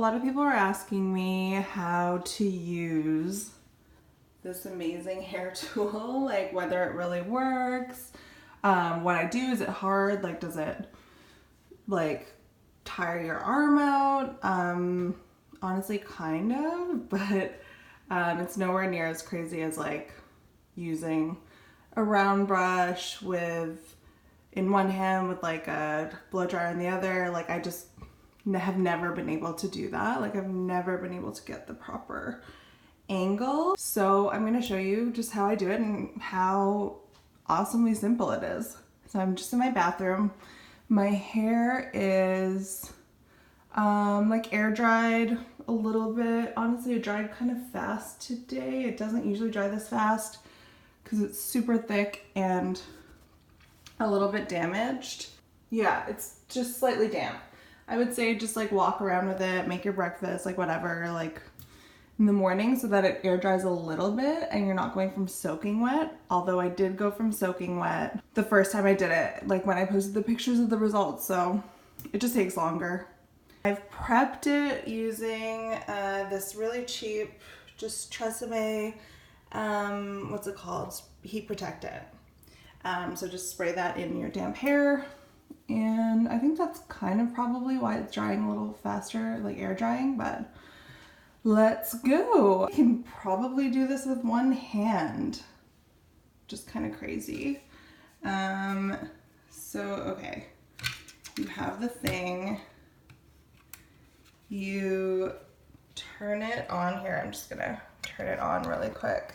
lot of people are asking me how to use this amazing hair tool, like whether it really works. What I do, is it hard? Like, does it like tire your arm out? Honestly, kind of, but it's nowhere near as crazy as like using a round brush with in one hand with like a blow dryer in the other. Like, I just have never been able to do that. Like, I've never been able to get the proper angle. So I'm going to show you just how I do it and how awesomely simple it is. So I'm just in my bathroom. My hair is like air dried a little bit. Honestly, it dried kind of fast today. It doesn't usually dry this fast because it's super thick and a little bit damaged. Yeah, it's just slightly damp. I would say just like walk around with it, make your breakfast, like whatever, like in the morning so that it air dries a little bit and you're not going from soaking wet. Although I did go from soaking wet the first time I did it, like when I posted the pictures of the results, so it just takes longer. I've prepped it using this really cheap, just Tresemme, what's it called? Heat protectant. So just spray that in your damp hair. And I think that's kind of probably why it's drying a little faster, like air drying, but let's go. I can probably do this with one hand. Just kind of crazy. So, okay. You have the thing. You turn it on here. I'm just gonna turn it on really quick.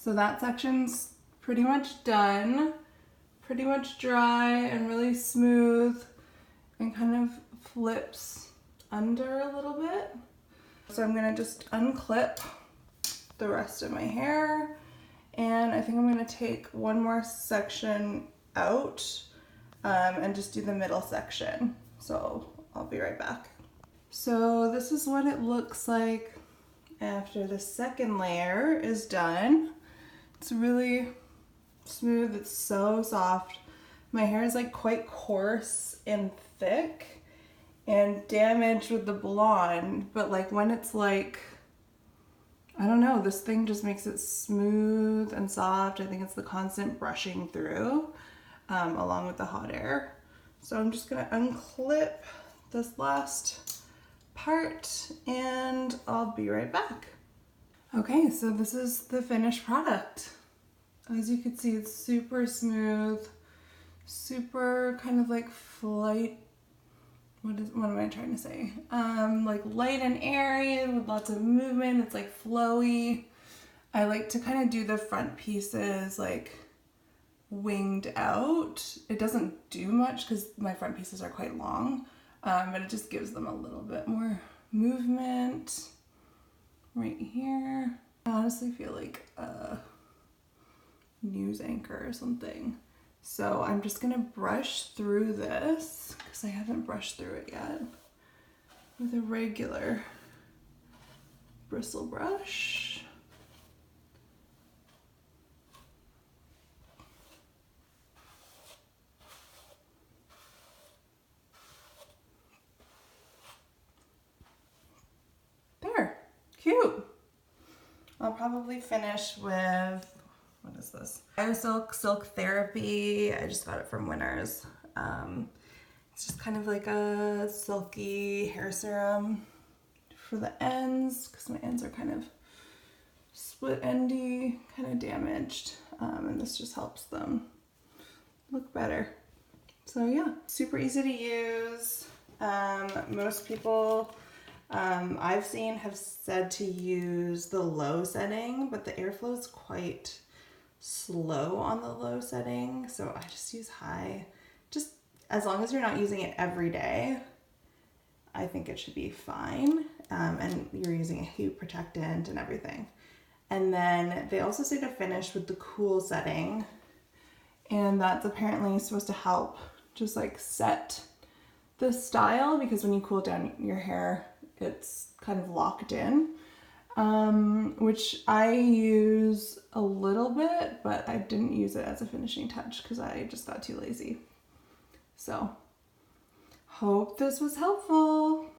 So that section's pretty much done, pretty much dry and really smooth and kind of flips under a little bit. So I'm gonna just unclip the rest of my hair, and I think I'm gonna take one more section out and just do the middle section. So I'll be right back. So this is what it looks like after the second layer is done. It's really smooth, it's so soft. My hair is like quite coarse and thick and damaged with the blonde, but like when it's like, I don't know, this thing just makes it smooth and soft. I think it's the constant brushing through along with the hot air. So I'm just gonna unclip this last part and I'll be right back. Okay, so this is the finished product. As you can see, it's super smooth, super kind of like what am I trying to say? Like light and airy with lots of movement. It's like flowy. I like to kind of do the front pieces like winged out. It doesn't do much because my front pieces are quite long, but it just gives them a little bit more movement. Right here. I honestly feel like a news anchor or something. So I'm just gonna brush through this because I haven't brushed through it yet with a regular bristle brush. There. Cute. I'll probably finish with, what is this? BioSilk Silk Therapy. I just got it from Winners. It's just kind of like a silky hair serum for the ends because my ends are kind of split endy, kind of damaged. And this just helps them look better. So yeah, super easy to use. Most people I've seen have said to use the low setting, but the airflow is quite slow on the low setting, so I just use high. Just as long as you're not using it every day, I think it should be fine. And you're using a heat protectant and everything. And then they also say to finish with the cool setting, and that's apparently supposed to help just like set the style, because when you cool down your hair, it's kind of locked in, which I use a little bit, but I didn't use it as a finishing touch because I just got too lazy. So, hope this was helpful.